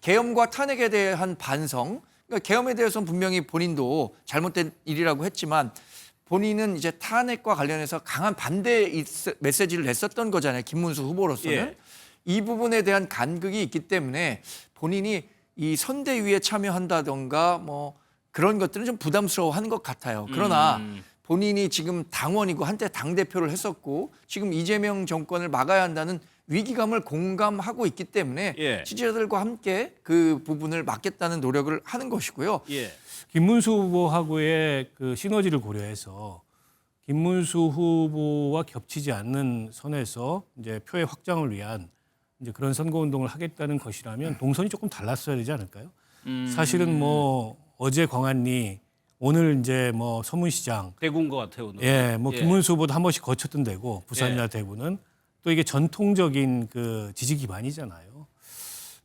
계엄과 탄핵에 대한 반성, 그러니까 계엄에 대해서는 분명히 본인도 잘못된 일이라고 했지만 본인은 이제 탄핵과 관련해서 강한 반대 메시지를 냈었던 거잖아요. 김문수 후보로서는. 예. 이 부분에 대한 간극이 있기 때문에 본인이 이 선대위에 참여한다던가 뭐 그런 것들은 좀 부담스러워하는 것 같아요. 그러나 본인이 지금 당원이고 한때 당대표를 했었고 지금 이재명 정권을 막아야 한다는 위기감을 공감하고 있기 때문에 예. 지지자들과 함께 그 부분을 막겠다는 노력을 하는 것이고요. 예. 김문수 후보하고의 그 시너지를 고려해서 김문수 후보와 겹치지 않는 선에서 이제 표의 확장을 위한 이제 그런 선거 운동을 하겠다는 것이라면 동선이 조금 달랐어야 되지 않을까요? 사실은 뭐 어제 광안리, 오늘 이제 뭐 서문시장, 대구인 것 같아요 오늘. 예, 뭐 예. 김문수 후보도 한 번씩 거쳤던 데고 부산이나 예. 대구는 또 이게 전통적인 그 지지 기반이잖아요.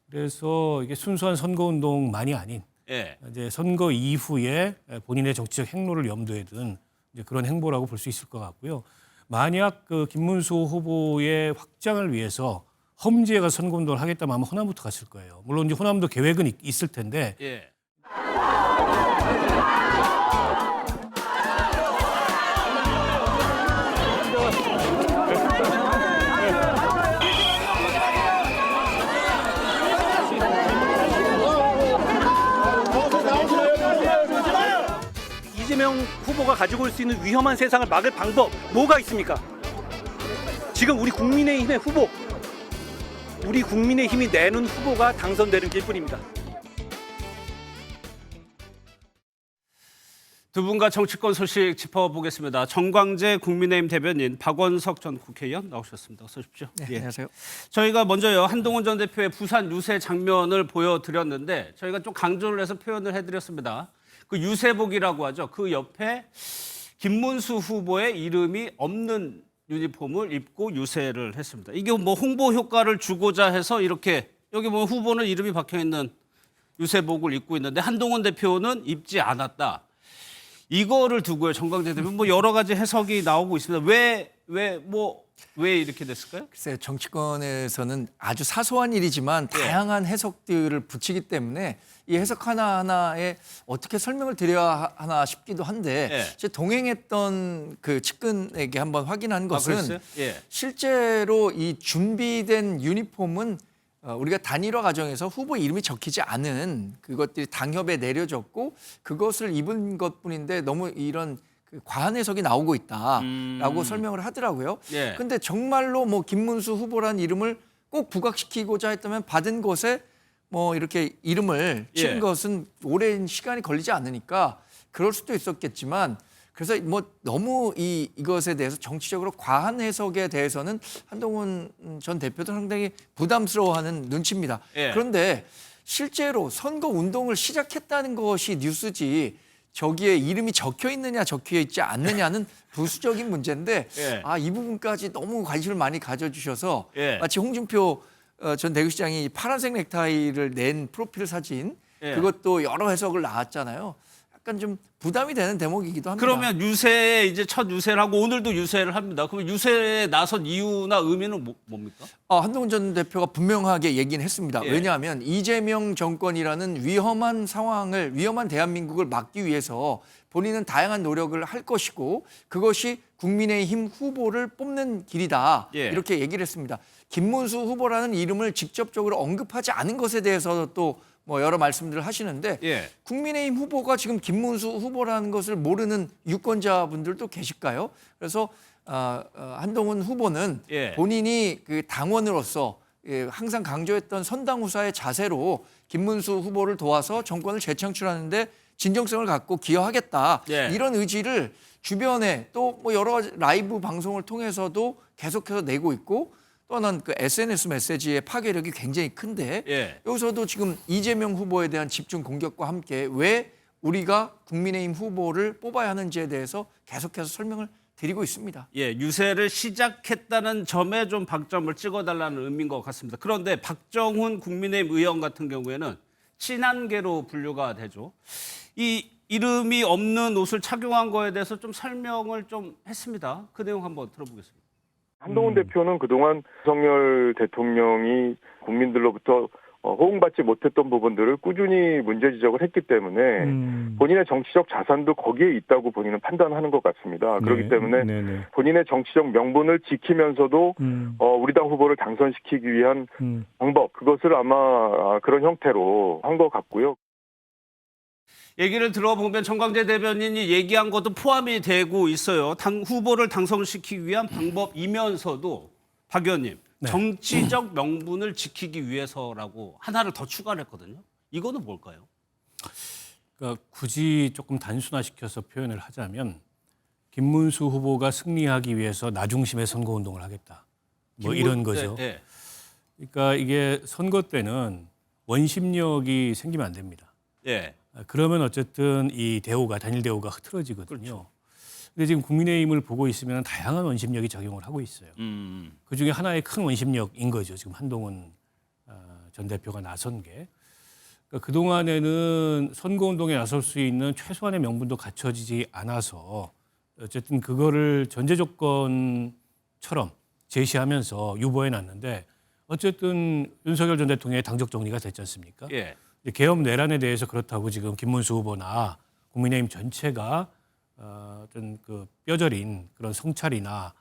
그래서 이게 순수한 선거 운동만이 아닌 예. 이제 선거 이후에 본인의 정치적 행로를 염두에 둔 이제 그런 행보라고 볼 수 있을 것 같고요. 만약 그 김문수 후보의 확장을 위해서 험지에 가서 선거 운동을 하겠다면 아마 호남부터 갔을 거예요. 물론 이제 호남도 계획은 있을 텐데 예. 이재명 후보가 가지고 올 수 있는 위험한 세상을 막을 방법 뭐가 있습니까? 지금 우리 국민의힘의 후보, 우리 국민의힘이 내는 후보가 당선되는 길뿐입니다. 두 분과 정치권 소식 짚어보겠습니다. 정광재 국민의힘 대변인, 박원석 전 국회의원 나오셨습니다. 어서 오십시오. 네, 예. 안녕하세요. 저희가 먼저요 한동훈 전 대표의 부산 유세 장면을 보여드렸는데 저희가 좀 강조를 해서 표현을 해드렸습니다. 그 유세복이라고 하죠. 그 옆에 김문수 후보의 이름이 없는 유니폼을 입고 유세를 했습니다. 이게 뭐 홍보 효과를 주고자 해서 이렇게 여기 뭐 후보는 이름이 박혀 있는 유세복을 입고 있는데 한동훈 대표는 입지 않았다. 이거를 두고요, 정광재 대표 뭐 여러 가지 해석이 나오고 있습니다. 왜 이렇게 됐을까요? 글쎄요, 정치권에서는 아주 사소한 일이지만 다양한 해석들을 붙이기 때문에 이 해석 하나하나에 어떻게 설명을 드려야 하나 싶기도 한데 예. 제 동행했던 그 측근에게 한번 확인한 것은 그랬어요? 예. 실제로 이 준비된 유니폼은 우리가 단일화 과정에서 후보 이름이 적히지 않은 그것들이 당협에 내려졌고 그것을 입은 것뿐인데 너무 이런 그 과한 해석이 나오고 있다라고 설명을 하더라고요. 예. 근데 정말로 뭐 김문수 후보라는 이름을 꼭 부각시키고자 했다면 받은 곳에 뭐 이렇게 이름을 찍은 예. 것은 오랜 시간이 걸리지 않으니까 그럴 수도 있었겠지만 그래서 뭐 너무 이것에 대해서 정치적으로 과한 해석에 대해서는 한동훈 전 대표도 상당히 부담스러워하는 눈치입니다. 예. 그런데 실제로 선거 운동을 시작했다는 것이 뉴스지 저기에 이름이 적혀 있느냐 적혀 있지 않느냐는 부수적인 문제인데 예. 이 부분까지 너무 관심을 많이 가져주셔서 예. 마치 홍준표 전 대구시장이 파란색 넥타이를 낸 프로필 사진 예. 그것도 여러 해석을 나왔잖아요. 약간 좀 부담이 되는 대목이기도 합니다. 그러면 유세에 이제 첫 유세를 하고 오늘도 유세를 합니다. 그럼 유세에 나선 이유나 의미는 뭡니까? 한동훈 전 대표가 분명하게 얘기는 했습니다. 예. 왜냐하면 이재명 정권이라는 위험한 상황을 위험한 대한민국을 막기 위해서 본인은 다양한 노력을 할 것이고 그것이 국민의힘 후보를 뽑는 길이다. 예. 이렇게 얘기를 했습니다. 김문수 후보라는 이름을 직접적으로 언급하지 않은 것에 대해서 또 뭐 여러 말씀들을 하시는데 예. 국민의힘 후보가 지금 김문수 후보라는 것을 모르는 유권자분들도 계실까요? 그래서 한동훈 후보는 예. 본인이 그 당원으로서 항상 강조했던 선당후사의 자세로 김문수 후보를 도와서 정권을 재창출하는데 진정성을 갖고 기여하겠다. 예. 이런 의지를 주변에 또 뭐 여러 가지 라이브 방송을 통해서도 계속해서 내고 있고 또 하나는 그 SNS 메시지의 파괴력이 굉장히 큰데 예. 여기서도 지금 이재명 후보에 대한 집중 공격과 함께 왜 우리가 국민의힘 후보를 뽑아야 하는지에 대해서 계속해서 설명을 드리고 있습니다. 예, 유세를 시작했다는 점에 좀 방점을 찍어달라는 의미인 것 같습니다. 그런데 박정훈 국민의힘 의원 같은 경우에는 친한계로 분류가 되죠. 이 이름이 없는 옷을 착용한 거에 대해서 좀 설명을 좀 했습니다. 그 내용 한번 들어보겠습니다. 한동훈 대표는 그동안 윤석열 대통령이 국민들로부터 호응받지 못했던 부분들을 꾸준히 문제 지적을 했기 때문에 본인의 정치적 자산도 거기에 있다고 본인은 판단하는 것 같습니다. 그렇기 때문에 본인의 정치적 명분을 지키면서도 우리 당 후보를 당선시키기 위한 방법, 그것을 아마 그런 형태로 한 것 같고요. 얘기를 들어보면 정광재 대변인이 얘기한 것도 포함이 되고 있어요. 당 후보를 당선시키기 위한 방법이면서도 박 의원님, 네. 정치적 명분을 지키기 위해서라고 하나를 더 추가를 했거든요. 이거는 뭘까요? 그러니까 굳이 조금 단순화시켜서 표현을 하자면 김문수 후보가 승리하기 위해서 나중심의 선거운동을 하겠다. 뭐 이런 거죠. 네. 그러니까 이게 선거 때는 원심력이 생기면 안 됩니다. 예. 그러면 어쨌든 이 대우가 단일 대우가 흐트러지거든요. 그렇죠. 근데 지금 국민의힘을 보고 있으면 다양한 원심력이 작용을 하고 있어요. 그 중에 하나의 큰 원심력인 거죠. 지금 한동훈 전 대표가 나선 게. 그러니까 그동안에는 선거운동에 나설 수 있는 최소한의 명분도 갖춰지지 않아서 어쨌든 그거를 전제 조건처럼 제시하면서 유보해 놨는데 어쨌든 윤석열 전 대통령의 당적 정리가 됐지 않습니까? 예. 계엄 내란에 대해서 그렇다고 지금 김문수 후보나 국민의힘 전체가 어떤 그 뼈저린 그런 성찰이나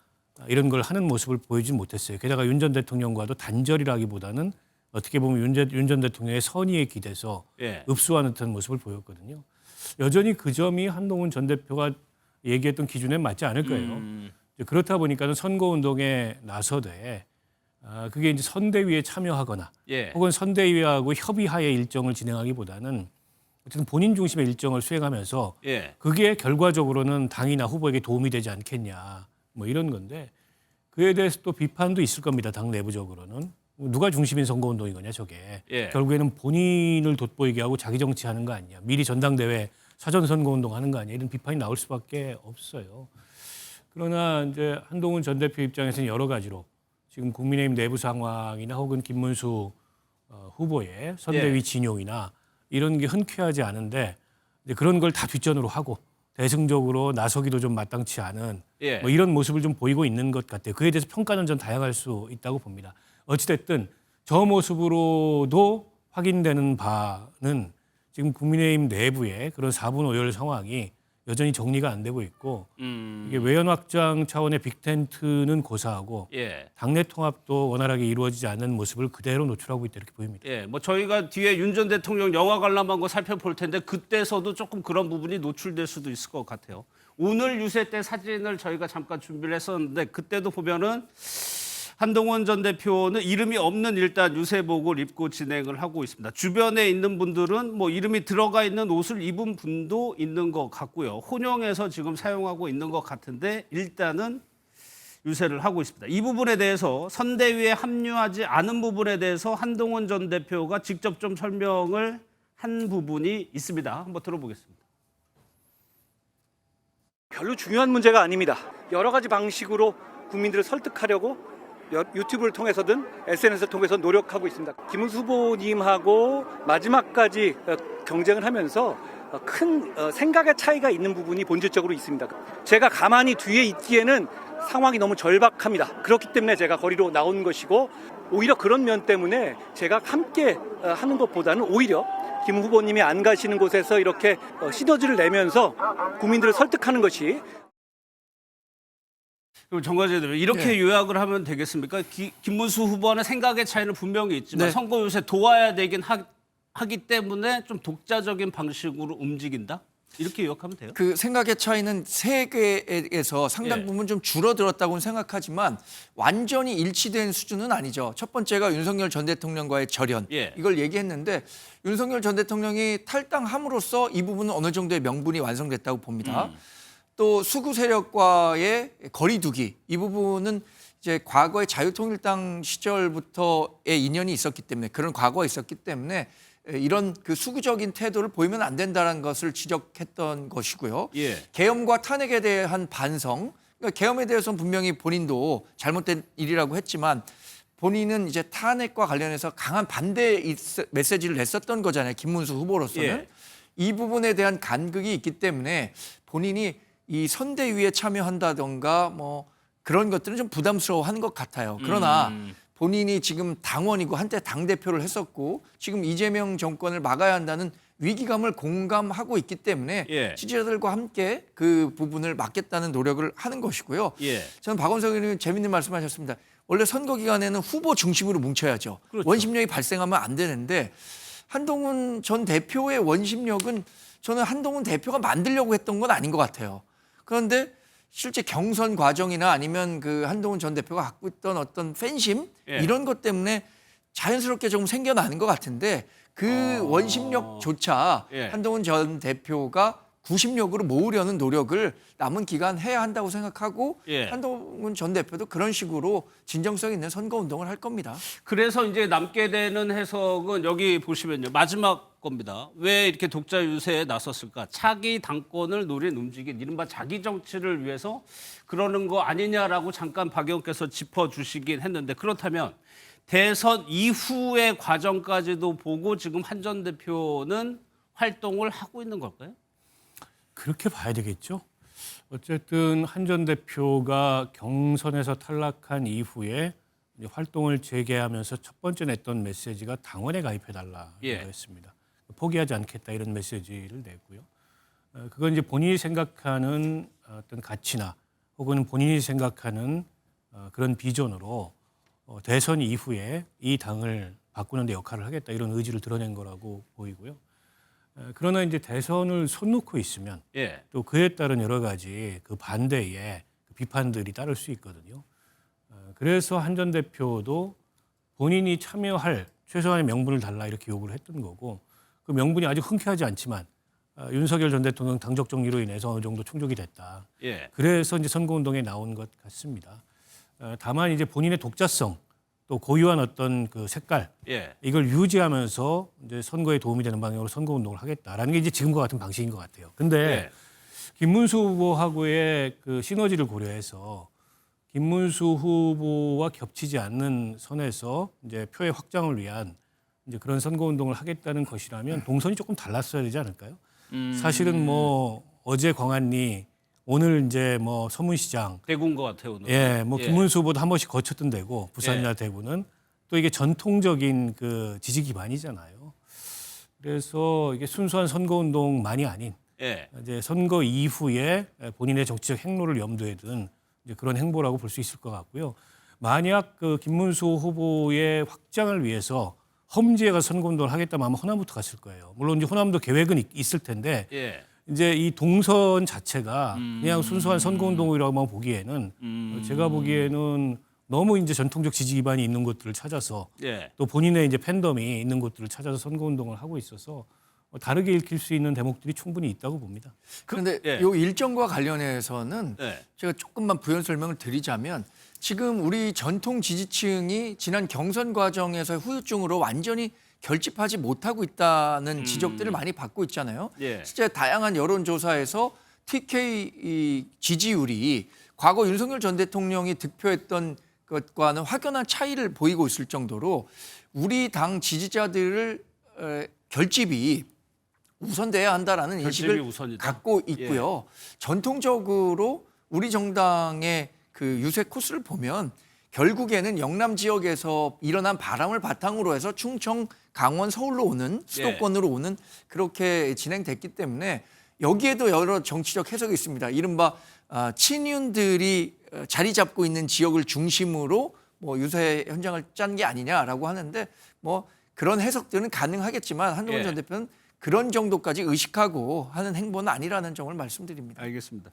이런 걸 하는 모습을 보이지 못했어요. 게다가 윤 전 대통령과도 단절이라기보다는 어떻게 보면 윤 전 대통령의 선의에 기대서 예. 읍수하는 듯한 모습을 보였거든요. 여전히 그 점이 한동훈 전 대표가 얘기했던 기준에 맞지 않을 거예요. 이제 그렇다 보니까는 선거운동에 나서되 그게 이제 선대위에 참여하거나 예. 혹은 선대위하고 협의하에 일정을 진행하기보다는 어쨌든 본인 중심의 일정을 수행하면서 예. 그게 결과적으로는 당이나 후보에게 도움이 되지 않겠냐 뭐 이런 건데 그에 대해서 또 비판도 있을 겁니다. 당 내부적으로는 누가 중심인 선거운동인 거냐 저게 예. 결국에는 본인을 돋보이게 하고 자기 정치하는 거 아니냐 미리 전당대회 사전 선거운동 하는 거 아니냐 이런 비판이 나올 수밖에 없어요. 그러나 이제 한동훈 전 대표 입장에서는 여러 가지로 지금 국민의힘 내부 상황이나 혹은 김문수 후보의 선대위 예. 진용이나 이런 게 흔쾌하지 않은데 이제 그런 걸 다 뒷전으로 하고 대승적으로 나서기도 좀 마땅치 않은 예. 뭐 이런 모습을 좀 보이고 있는 것 같아요. 그에 대해서 평가는 전 다양할 수 있다고 봅니다. 어찌됐든 저 모습으로도 확인되는 바는 지금 국민의힘 내부의 그런 4분 5열 상황이 여전히 정리가 안 되고 있고 이게 외연 확장 차원의 빅텐트는 고사하고 예. 당내 통합도 원활하게 이루어지지 않는 모습을 그대로 노출하고 있다 이렇게 보입니다. 예, 뭐 저희가 뒤에 윤 전 대통령 영화 관람한 거 살펴볼 텐데 그때서도 조금 그런 부분이 노출될 수도 있을 것 같아요. 오늘 유세 때 사진을 저희가 잠깐 준비를 했었는데 그때도 보면은 한동훈 전 대표는 이름이 없는 일단 유세복을 입고 진행을 하고 있습니다. 주변에 있는 분들은 뭐 이름이 들어가 있는 옷을 입은 분도 있는 것 같고요. 혼용해서 지금 사용하고 있는 것 같은데 일단은 유세를 하고 있습니다. 이 부분에 대해서 선대위에 합류하지 않은 부분에 대해서 한동훈 전 대표가 직접 좀 설명을 한 부분이 있습니다. 한번 들어보겠습니다. 별로 중요한 문제가 아닙니다. 여러 가지 방식으로 국민들을 설득하려고 유튜브를 통해서든 SNS를 통해서 노력하고 있습니다. 김문수 후보님하고 마지막까지 경쟁을 하면서 큰 생각의 차이가 있는 부분이 본질적으로 있습니다. 제가 가만히 뒤에 있기에는 상황이 너무 절박합니다. 그렇기 때문에 제가 거리로 나온 것이고 오히려 그런 면 때문에 제가 함께 하는 것보다는 오히려 김 후보님이 안 가시는 곳에서 이렇게 시너지를 내면서 국민들을 설득하는 것이 그럼 정관재 대표 이렇게 네. 요약을 하면 되겠습니까? 김문수 후보와는 생각의 차이는 분명히 있지만 네. 선거 요새 도와야 되긴 하기 때문에 좀 독자적인 방식으로 움직인다? 이렇게 요약하면 돼요? 그 생각의 차이는 세계에서 상당 예. 부분 좀 줄어들었다고는 생각하지만 완전히 일치된 수준은 아니죠. 첫 번째가 윤석열 전 대통령과의 절연. 예. 이걸 얘기했는데 윤석열 전 대통령이 탈당함으로써 이 부분은 어느 정도의 명분이 완성됐다고 봅니다. 또 수구 세력과의 거리두기 이 부분은 이제 과거에 자유통일당 시절부터의 인연이 있었기 때문에 그런 과거가 있었기 때문에 이런 그 수구적인 태도를 보이면 안 된다는 것을 지적했던 것이고요. 예. 계엄과 탄핵에 대한 반성, 그러니까 계엄에 대해서는 분명히 본인도 잘못된 일이라고 했지만 본인은 이제 탄핵과 관련해서 강한 반대 메시지를 냈었던 거잖아요. 김문수 후보로서는. 예. 이 부분에 대한 간극이 있기 때문에 본인이 이 선대위에 참여한다던가 뭐 그런 것들은 좀 부담스러워하는 것 같아요. 그러나 본인이 지금 당원이고 한때 당대표를 했었고 지금 이재명 정권을 막아야 한다는 위기감을 공감하고 있기 때문에 예. 지지자들과 함께 그 부분을 막겠다는 노력을 하는 것이고요. 예. 저는 박원석 의원님 재밌는 말씀하셨습니다. 원래 선거 기간에는 후보 중심으로 뭉쳐야죠. 그렇죠. 원심력이 발생하면 안 되는데 한동훈 전 대표의 원심력은 저는 한동훈 대표가 만들려고 했던 건 아닌 것 같아요. 그런데 실제 경선 과정이나 아니면 그 한동훈 전 대표가 갖고 있던 어떤 팬심 예. 이런 것 때문에 자연스럽게 조금 생겨나는 것 같은데 그 원심력조차 예. 한동훈 전 대표가 구심력으로 모으려는 노력을 남은 기간 해야 한다고 생각하고 예. 한동훈 전 대표도 그런 식으로 진정성 있는 선거운동을 할 겁니다. 그래서 이제 남게 되는 해석은 여기 보시면요. 마지막 겁니다. 왜 이렇게 독자 유세에 나섰을까? 차기 당권을 노린 움직임, 이른바 자기 정치를 위해서 그러는 거 아니냐라고 잠깐 박 의원께서 짚어주시긴 했는데 그렇다면 대선 이후의 과정까지도 보고 지금 한 전 대표는 활동을 하고 있는 걸까요? 그렇게 봐야 되겠죠. 어쨌든 한 전 대표가 경선에서 탈락한 이후에 이제 활동을 재개하면서 첫 번째 냈던 메시지가 당원에 가입해달라 예. 이거였습니다. 포기하지 않겠다 이런 메시지를 냈고요. 그건 이제 본인이 생각하는 어떤 가치나 혹은 본인이 생각하는 그런 비전으로 대선 이후에 이 당을 바꾸는 데 역할을 하겠다 이런 의지를 드러낸 거라고 보이고요. 그러나 이제 대선을 손 놓고 있으면 예. 또 그에 따른 여러 가지 그 반대의 비판들이 따를 수 있거든요. 그래서 한 전 대표도 본인이 참여할 최소한의 명분을 달라 이렇게 요구를 했던 거고 그 명분이 아직 흔쾌하지 않지만 윤석열 전 대통령 당적 정리로 인해서 어느 정도 충족이 됐다. 예. 그래서 이제 선거운동에 나온 것 같습니다. 다만 이제 본인의 독자성 또 고유한 어떤 그 색깔 예. 이걸 유지하면서 이제 선거에 도움이 되는 방향으로 선거운동을 하겠다라는 게 이제 지금과 같은 방식인 것 같아요. 근데 예. 김문수 후보하고의 그 시너지를 고려해서 김문수 후보와 겹치지 않는 선에서 이제 표의 확장을 위한 이제 그런 선거운동을 하겠다는 것이라면 동선이 조금 달랐어야 되지 않을까요? 사실은 뭐 어제 광안리 오늘 이제 뭐 서문시장 대구인 것 같아요 오늘. 예, 뭐 예. 김문수 후보도 한 번씩 거쳤던 데고 부산이나 예. 대구는 또 이게 전통적인 그 지지 기반이잖아요. 그래서 이게 순수한 선거운동만이 아닌 예. 이제 선거 이후에 본인의 정치적 행로를 염두에 둔 이제 그런 행보라고 볼 수 있을 것 같고요. 만약 그 김문수 후보의 확장을 위해서 험지에가 선거운동을 하겠다면 아마 호남부터 갔을 거예요. 물론 이제 호남도 계획은 있을 텐데 예. 이제 이 동선 자체가 그냥 순수한 선거운동이라고만 보기에는 제가 보기에는 너무 이제 전통적 지지 기반이 있는 곳들을 찾아서 예. 또 본인의 이제 팬덤이 있는 곳들을 찾아서 선거운동을 하고 있어서 다르게 읽힐 수 있는 대목들이 충분히 있다고 봅니다. 그런데 예. 요 일정과 관련해서는 예. 제가 조금만 부연 설명을 드리자면 지금 우리 전통 지지층이 지난 경선 과정에서 후유증으로 완전히 결집하지 못하고 있다는 지적들을 많이 받고 있잖아요. 예. 실제 다양한 여론조사에서 TK 이 지지율이 과거 윤석열 전 대통령이 득표했던 것과는 확연한 차이를 보이고 있을 정도로 우리 당 지지자들을 결집이 우선돼야 한다라는 결집이 인식을 우선이다. 갖고 있고요. 전통적으로 우리 정당의 그 유세 코스를 보면 결국에는 영남 지역에서 일어난 바람을 바탕으로 해서 충청, 강원, 서울로 오는 수도권으로 오는 그렇게 진행됐기 때문에 여기에도 여러 정치적 해석이 있습니다. 이른바 친윤들이 자리 잡고 있는 지역을 중심으로 뭐 유세 현장을 짠 게 아니냐라고 하는데 뭐 그런 해석들은 가능하겠지만 한동훈 예. 전 대표는 그런 정도까지 의식하고 하는 행보는 아니라는 점을 말씀드립니다. 알겠습니다.